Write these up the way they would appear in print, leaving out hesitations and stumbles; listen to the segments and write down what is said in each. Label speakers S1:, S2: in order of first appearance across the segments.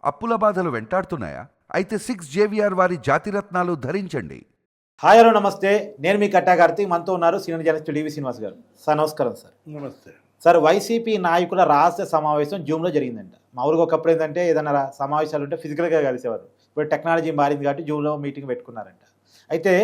S1: అప్పుల బాధలు వెంటాడుతున్నాయా? అయితే 6 JVR వారి జాతిరత్నాలు ధరించండి.
S2: హాయ్ హలో నమస్తే, నేను మీ కట్టా కార్తీక్. మనతో ఉన్నారు సీనియర్ జర్నలిస్ట్ డివి శ్రీనివాస్ గారు. సార్ నమస్కారం. సార్
S3: నమస్తే
S2: సార్, వైసీపీ నాయకుల రహస్య సమావేశం జూమ్లో జరిగిందంట. మామూలుగా ఒకప్పుడు ఏంటంటే ఏదైనా సమావేశాలు ఉంటే ఫిజికల్గా కలిసేవారు. ఇప్పుడు టెక్నాలజీ మారింది కాబట్టి జూమ్లో మీటింగ్ పెట్టుకున్నారంట. అయితే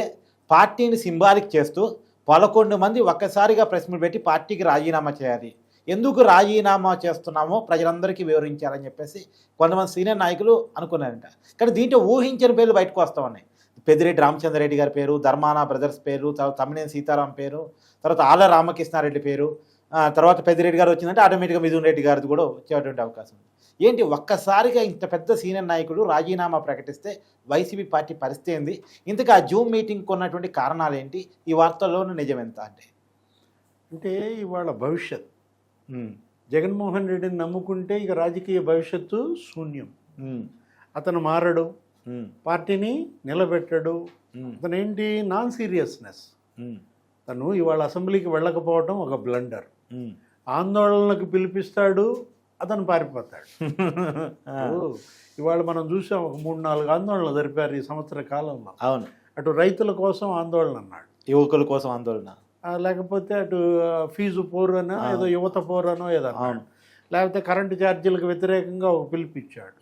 S2: పార్టీని సింబాలిక్ చేస్తూ 11 మంది ఒక్కసారిగా ప్రెస్ మీట్ పెట్టి పార్టీకి రాజీనామా చేయాలి, ఎందుకు రాజీనామా చేస్తున్నామో ప్రజలందరికీ వివరించాలని చెప్పేసి కొంతమంది సీనియర్ నాయకులు అనుకున్నారంట. కానీ దీంట్లో ఊహించిన పేర్లు బయటకు వస్తూ ఉన్నాయి. పెద్దిరెడ్డి రామచంద్రరెడ్డి గారి పేరు, ధర్మాన బ్రదర్స్ పేరు, తర్వాత తమ్మినేని సీతారాం పేరు, తర్వాత ఆళ్ళ రామకృష్ణారెడ్డి పేరు, తర్వాత పెద్దిరెడ్డి గారు వచ్చిందంటే ఆటోమేటిక్గా మిథున్ రెడ్డి గారిది కూడా వచ్చేటువంటి అవకాశం ఉంది. ఏంటి ఒక్కసారిగా ఇంత పెద్ద సీనియర్ నాయకుడు రాజీనామా ప్రకటిస్తే వైసీపీ పార్టీ పరిస్థితి ఏంది? ఇంతకు ఆ జూమ్ మీటింగ్కి ఉన్నటువంటి కారణాలు ఏంటి? ఈ వార్తల్లోనూ నిజం ఎంత
S3: అంటే ఇవాళ భవిష్యత్ జగన్మోహన్ రెడ్డిని నమ్ముకుంటే ఇక రాజకీయ భవిష్యత్తు శూన్యం. అతను మారడు, పార్టీని నిలబెట్టడు. అతను ఏంటి నాన్ సీరియస్నెస్. తను ఇవాళ అసెంబ్లీకి వెళ్ళకపోవడం ఒక బ్లండర్. ఆందోళనలకు పిలిపిస్తాడు, అతను పారిపోతాడు. ఇవాళ మనం చూసాం, ఒక 3-4 ఆందోళనలు జరిపారు ఈ సంవత్సర కాలంలో.
S2: అవును,
S3: అటు రైతుల కోసం ఆందోళన అన్నాడు,
S2: యువకుల కోసం ఆందోళన,
S3: లేకపోతే అటు ఫీజు పోరనో ఏదో యువత పోరనో ఏదో, లేకపోతే కరెంటు ఛార్జీలకు వ్యతిరేకంగా ఒక పిలుపిచ్చాడు.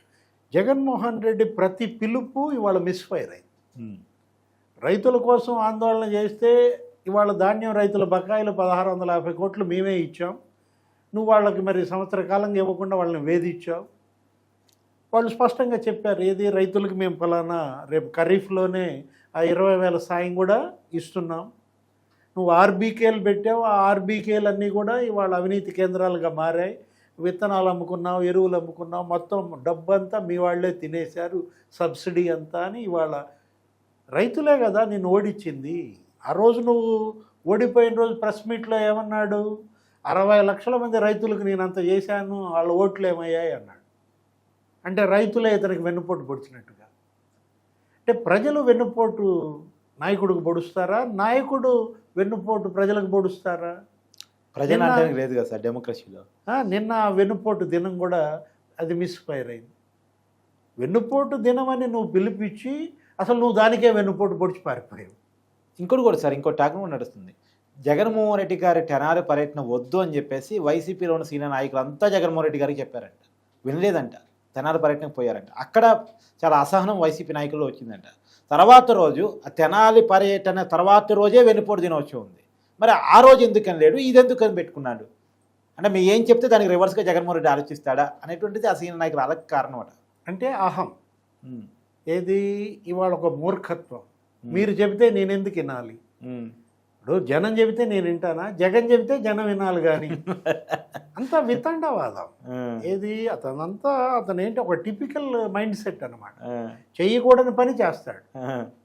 S3: జగన్మోహన్ రెడ్డి ప్రతి పిలుపు ఇవాళ మిస్ఫైర్ అయింది. రైతుల కోసం ఆందోళన చేస్తే ఇవాళ ధాన్యం రైతుల బకాయిలు 1650 కోట్లు మేమే ఇచ్చాం, నువ్వు వాళ్ళకి మరి సంవత్సర కాలంగా ఇవ్వకుండా వాళ్ళని వేధించావు. వాళ్ళు స్పష్టంగా చెప్పారు, ఏది రైతులకు మేము ఫలానా రేపు ఖరీఫ్లోనే ఆ 20,000 సాయం కూడా ఇస్తున్నాం. నువ్వు ఆర్బీకేలు పెట్టావు, ఆ ఆర్బీకేలు అన్నీ కూడా ఇవాళ అవినీతి కేంద్రాలుగా మారాయి. విత్తనాలు అమ్ముకున్నావు, ఎరువులు అమ్ముకున్నావు, మొత్తం డబ్బంతా మీ వాళ్ళే తినేశారు, సబ్సిడీ అంతా అని. ఇవాళ రైతులే కదా నిన్ను ఓడించింది. ఆ రోజు నువ్వు ఓడిపోయిన రోజు ప్రెస్ మీట్లో ఏమన్నాడు? 60 లక్షల మంది రైతులకు నేను అంత చేశాను, వాళ్ళ ఓట్లు ఏమయ్యాయి అన్నాడు. అంటే రైతులే ఇతనికి వెన్నుపోటు పొడిచినట్టుగా. అంటే ప్రజలు వెన్నుపోటు నాయకుడికి పొడుస్తారా, నాయకుడు వెన్నుపోటు ప్రజలకు పొడుస్తారా?
S2: ప్రజలు అంటే లేదు కదా సార్ డెమోక్రసీలో.
S3: నిన్న వెన్నుపోటు దినం కూడా అది మిస్ఫైర్ అయింది. వెన్నుపోటు దినం అని నువ్వు పిలిపించి అసలు నువ్వు దానికే వెన్నుపోటు పొడిచి పారిపోయావు.
S2: ఇంకోటి కూడా సార్, ఇంకో టాక్ కూడా నడుస్తుంది. జగన్మోహన్ రెడ్డి గారి తెనాలి పర్యటన వద్దు అని చెప్పేసి వైసీపీలో ఉన్న సీనియర్ నాయకులు అంతా జగన్మోహన్ రెడ్డి గారికి చెప్పారంట, వినలేదంట, తెనాలి పర్యటనకు పోయారంట. అక్కడ చాలా అసహనం వైసీపీ నాయకుల్లో వచ్చిందంట. తర్వాత రోజు ఆ తెనాలి పర్యటన తర్వాత రోజే వెన్నుపోటు దినోత్సవం ఉంది. మరి ఆ రోజు ఎందుకని లేడు, ఇది ఎందుకని పెట్టుకున్నాడు? అంటే మీరు ఏం చెప్తే దానికి రివర్స్గా జగన్మోహన్ రెడ్డి ఆలోచిస్తాడా అనేటువంటిది ఆ సీనియర్ నాయకులు అలాగే కారణం అట.
S3: అంటే అహం ఏది ఇవాళ ఒక మూర్ఖత్వం. మీరు చెబితే నేను ఎందుకు వినాలి? ఇప్పుడు జనం చెబితే నేను వింటానా? జగన్ చెబితే జనం వినాలి కానీ అంతా వితండవాదం. ఏది అతను ఏంటి ఒక టిపికల్ మైండ్ సెట్ అనమాట. చెయ్యకూడని పని చేస్తాడు,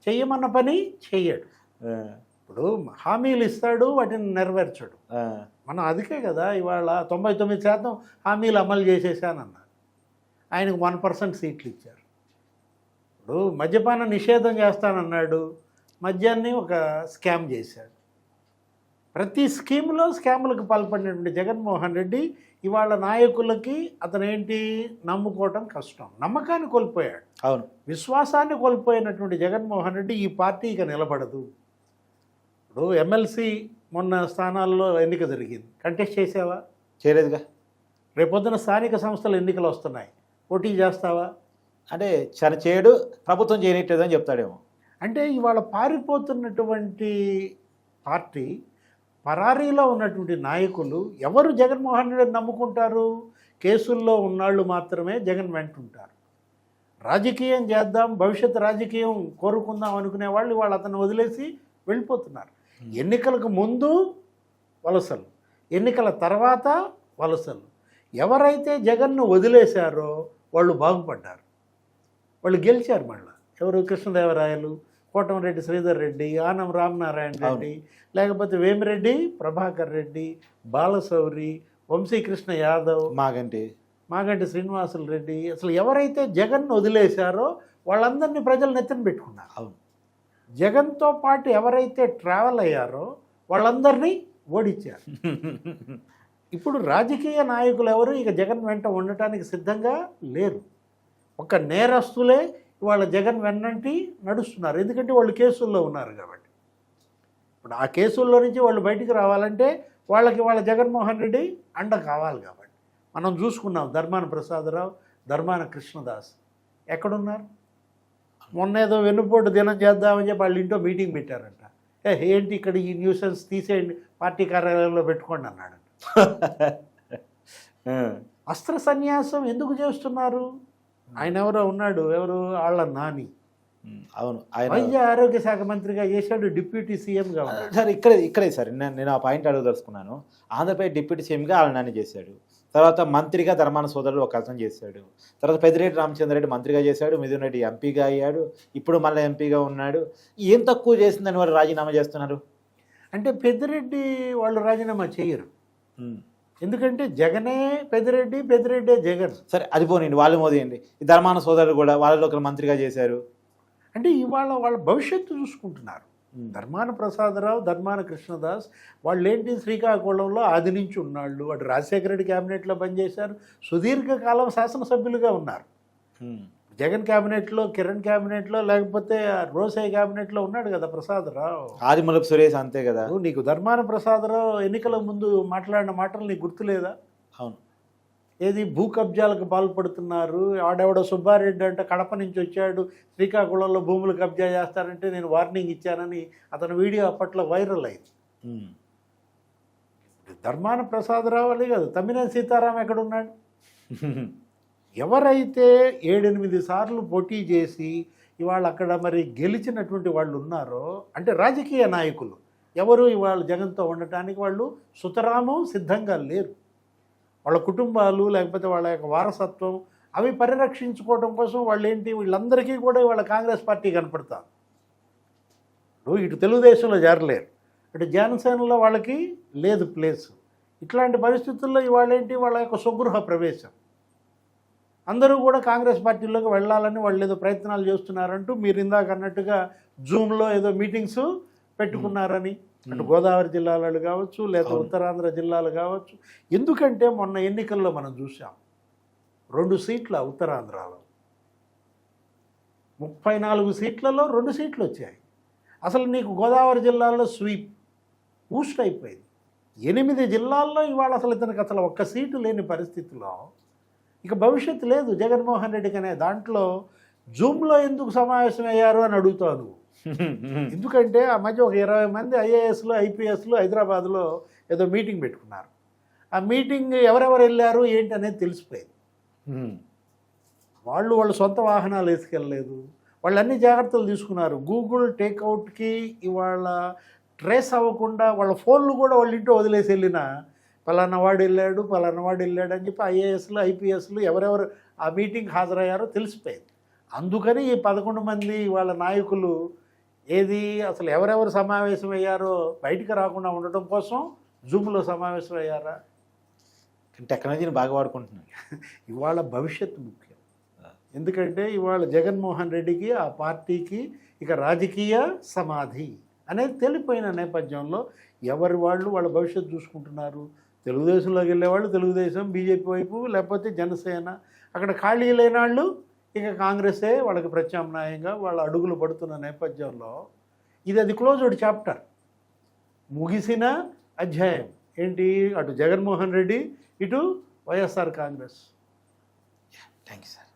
S3: చెయ్యమన్న పని చెయ్యడు. ఇప్పుడు హామీలు ఇస్తాడు, వాటిని నెరవేర్చడు. మనం అదికే కదా ఇవాళ 99% హామీలు అమలు చేసేసానన్నారు. ఆయనకు 1% సీట్లు ఇచ్చారు. ఇప్పుడు మద్యపాన నిషేధం చేస్తానన్నాడు, మద్యాన్ని ఒక స్కామ్ చేశాడు. ప్రతి స్కీమ్లో స్కాములకు పాల్పడినటువంటి జగన్మోహన్ రెడ్డి ఇవాళ నాయకులకి అతనేంటి నమ్ముకోవటం కష్టం. నమ్మకాన్ని కోల్పోయాడు,
S2: అవును,
S3: విశ్వాసాన్ని కోల్పోయినటువంటి జగన్మోహన్ రెడ్డి ఈ పార్టీ ఇక నిలబడదు. ఇప్పుడు ఎమ్మెల్సీ మొన్న స్థానాల్లో ఎన్నిక జరిగింది, కంటెస్ట్ చేసావా?
S2: చేయలేదుగా.
S3: రేపొద్దున స్థానిక సంస్థల ఎన్నికలు వస్తున్నాయి, పోటీ చేస్తావా?
S2: అంటే చేయడు, ప్రభుత్వం చేయనట్లేదు అని చెప్తాడేమో.
S3: అంటే ఇవాళ పారిపోతున్నటువంటి పార్టీ, పరారీలో ఉన్నటువంటి నాయకులు ఎవరు జగన్మోహన్ రెడ్డిని నమ్ముకుంటారు? కేసుల్లో ఉన్నాళ్ళు మాత్రమే జగన్ వెంటుంటారు. రాజకీయం చేద్దాం, భవిష్యత్ రాజకీయం కోరుకుందాం అనుకునే వాళ్ళు ఇవాళ అతను వదిలేసి వెళ్ళిపోతున్నారు. ఎన్నికలకు ముందు వలసలు, ఎన్నికల తర్వాత వలసలు. ఎవరైతే జగన్ను వదిలేశారో వాళ్ళు బాగుపడ్డారు, వాళ్ళు గెలిచారు. మళ్ళీ ఎవరు? కృష్ణదేవరాయలు, కోటమిరెడ్డి శ్రీధర్ రెడ్డి, ఆనం రామనారాయణ రెడ్డి, లేకపోతే వేమిరెడ్డి ప్రభాకర్ రెడ్డి, బాలశౌరి, వంశీకృష్ణ యాదవ్, మాగంటి శ్రీనివాసులు రెడ్డి. అసలు ఎవరైతే జగన్ను వదిలేశారో వాళ్ళందరినీ ప్రజలు నెత్తిన పెట్టుకున్నారు.
S2: అవును,
S3: జగన్తో పాటు ఎవరైతే ట్రావెల్ అయ్యారో వాళ్ళందరినీ ఓడించారు. ఇప్పుడు రాజకీయ నాయకులు ఎవరు ఇక జగన్ వెంట ఉండటానికి సిద్ధంగా లేరు. ఒక నేరస్తులే ఇవాళ జగన్ వెన్నంటి నడుస్తున్నారు, ఎందుకంటే వాళ్ళు కేసుల్లో ఉన్నారు కాబట్టి. ఇప్పుడు ఆ కేసుల్లో నుంచి వాళ్ళు బయటికి రావాలంటే వాళ్ళకి వాళ్ళ జగన్మోహన్ రెడ్డి అండ కావాలి కాబట్టి. మనం చూసుకున్నాం ధర్మాన ప్రసాదరావు, ధర్మాన కృష్ణదాస్ ఎక్కడున్నారు? మొన్న ఏదో వెన్నుపోటు దినం చేద్దామని చెప్పి వాళ్ళ ఇంట్లో మీటింగ్ పెట్టారంట. ఏంటి ఇక్కడ ఈ న్యూసెన్స్ తీసేయండి, పార్టీ కార్యాలయంలో పెట్టుకోండి అన్నాడు. అస్త్ర సన్యాసం ఎందుకు చేస్తున్నారు? ఆయన ఎవరో ఉన్నాడు, ఎవరు వాళ్ళ నాని,
S2: అవును, ఆయన
S3: వైద్య ఆరోగ్య శాఖ మంత్రిగా చేశాడు, డిప్యూటీ సీఎంగా ఉన్నాడు.
S2: సార్ ఇక్కడే సార్ నేను ఆ పాయింట్ అడగదలుచుకున్నాను. ఆంధ్రప్రదేశ్ డిప్యూటీ సీఎంగా వాళ్ళ నాని చేశాడు, తర్వాత మంత్రిగా ధర్మాన సోదరుడు ఒక అర్థం చేశాడు, తర్వాత పెద్దిరెడ్డి రామచంద్రరెడ్డి మంత్రిగా చేశాడు, మిథున్ రెడ్డి ఎంపీగా అయ్యాడు, ఇప్పుడు మళ్ళీ ఎంపీగా ఉన్నాడు. ఏం తక్కువ చేసిందని వారు రాజీనామా చేస్తున్నారు?
S3: అంటే పెద్దిరెడ్డి వాళ్ళు రాజీనామా చేయరు, ఎందుకంటే జగనే పెద్దిరెడ్డి, పెద్దిరెడ్డే జగన్.
S2: సరే అది పోనండి, వాళ్ళు మోదీయండి. ఈ ధర్మాన సోదరుడు కూడా వాళ్ళలో ఒకరు మంత్రిగా చేశారు.
S3: అంటే ఇవాళ వాళ్ళ భవిష్యత్తు చూసుకుంటున్నారు. ధర్మాన ప్రసాదరావు, ధర్మాన కృష్ణదాస్ వాళ్ళు ఏంటి శ్రీకాకుళంలో ఆది నుంచి ఉన్నాళ్ళు. అటు రాజశేఖర రెడ్డి క్యాబినెట్లో పనిచేశారు, సుదీర్ఘకాలం శాసనసభ్యులుగా ఉన్నారు. జగన్ క్యాబినెట్లో, కిరణ్ క్యాబినెట్లో, లేకపోతే రోసయ్య క్యాబినెట్లో ఉన్నాడు కదా ప్రసాదరావు.
S2: ఆదిమూలపు సురేష్ అంతే కదా.
S3: నీకు ధర్మాన ప్రసాదరావు ఎన్నికల ముందు మాట్లాడిన మాటలు నీకు గుర్తులేదా?
S2: అవును.
S3: ఏది భూ కబ్జాలకు పాల్పడుతున్నారు, ఆడెవడో సుబ్బారెడ్డి అంటే కడప నుంచి వచ్చాడు, శ్రీకాకుళంలో భూములు కబ్జా చేస్తారంటే నేను వార్నింగ్ ఇచ్చానని అతని వీడియో అప్పట్లో వైరల్ అయింది. ధర్మాన ప్రసాదరావు అలే కాదు, తమ్మినేని సీతారాం ఎక్కడున్నాడు? ఎవరైతే 7-8 సార్లు పోటీ చేసి ఇవాళ అక్కడ మరి గెలిచినటువంటి వాళ్ళు ఉన్నారో, అంటే రాజకీయ నాయకులు ఎవరు ఇవాళ జగన్తో ఉండటానికి వాళ్ళు సుతరాము సిద్ధంగా లేరు. వాళ్ళ కుటుంబాలు లేకపోతే వాళ్ళ యొక్క వారసత్వం అవి పరిరక్షించుకోవడం కోసం వాళ్ళు ఏంటి, వీళ్ళందరికీ కూడా వాళ్ళ కాంగ్రెస్ పార్టీ కనపడతారు. ఇటు తెలుగుదేశంలో చేరలేరు, ఇటు జనసేనలో వాళ్ళకి లేదు ప్లేస్. ఇట్లాంటి పరిస్థితుల్లో ఇవాళ ఏంటి, వాళ్ళ యొక్క స్వగృహ ప్రవేశం. అందరూ కూడా కాంగ్రెస్ పార్టీలోకి వెళ్ళాలని వాళ్ళు ఏదో ప్రయత్నాలు చేస్తున్నారంటూ మీరు ఇందాక అన్నట్టుగా జూమ్లో ఏదో మీటింగ్స్ పెట్టుకున్నారని, అటు గోదావరి జిల్లాలు కావచ్చు, లేదా ఉత్తరాంధ్ర జిల్లాలు కావచ్చు. ఎందుకంటే మొన్న ఎన్నికల్లో మనం చూసాం 2 సీట్ల ఉత్తరాంధ్రలో 34 సీట్లలో 2 సీట్లు వచ్చాయి. అసలు నీకు గోదావరి జిల్లాలో స్వీప్ బూస్ట్ అయిపోయింది. 8 జిల్లాల్లో ఇవాళ అసలు ఇతనికి అసలు ఒక్క సీటు లేని పరిస్థితిలో ఇక భవిష్యత్తు లేదు జగన్మోహన్ రెడ్డికి అనే దాంట్లో జూమ్లో ఎందుకు సమావేశం అయ్యారు అని అడుగుతాను. ఎందుకంటే ఆ మధ్య ఒక 20 మంది ఐఏఎస్లు, ఐపీఎస్లు హైదరాబాద్లో ఏదో మీటింగ్ పెట్టుకున్నారు. ఆ మీటింగ్ ఎవరెవరు వెళ్ళారు ఏంటి అనేది తెలిసిపోయింది. వాళ్ళ సొంత వాహనాలు వేసుకెళ్ళలేదు, వాళ్ళు అన్ని జాగ్రత్తలు తీసుకున్నారు. గూగుల్ టేక్అవుట్కి ఇవాళ ట్రేస్ అవ్వకుండా వాళ్ళ ఫోన్లు కూడా వాళ్ళ ఇంట్లో వదిలేసి వెళ్ళిన పలానా వాడు వెళ్ళాడు అని చెప్పి ఐఏఎస్లు, ఐపీఎస్లు ఎవరెవరు ఆ మీటింగ్ హాజరయ్యారో తెలిసిపోయింది. అందుకని ఈ 11 మంది వాళ్ళ నాయకులు ఏది అసలు ఎవరెవరు సమావేశం అయ్యారో బయటికి రాకుండా ఉండటం కోసం జూమ్లో సమావేశం అయ్యారా?
S2: టెక్నాలజీని బాగా వాడుకుంటున్నారు.
S3: ఇవాళ భవిష్యత్తు ముఖ్యం. ఎందుకంటే ఇవాళ జగన్మోహన్ రెడ్డికి, ఆ పార్టీకి ఇక రాజకీయ సమాధి అనేది తెలిపోయిన నేపథ్యంలో ఎవరి వాళ్ళ భవిష్యత్తు చూసుకుంటున్నారు. తెలుగుదేశంలోకి వెళ్ళేవాళ్ళు తెలుగుదేశం, బీజేపీ వైపు, లేకపోతే జనసేన. అక్కడ ఖాళీ లేని వాళ్ళు ఇక కాంగ్రెసే వాళ్ళకి ప్రత్యామ్నాయంగా వాళ్ళ అడుగులు పడుతున్న నేపథ్యంలో అది క్లోజ్డ్ చాప్టర్, ముగిసిన అధ్యాయం. ఏంటి, అటు జగన్మోహన్ రెడ్డి, ఇటు YSR Congress.
S2: Thank you sir.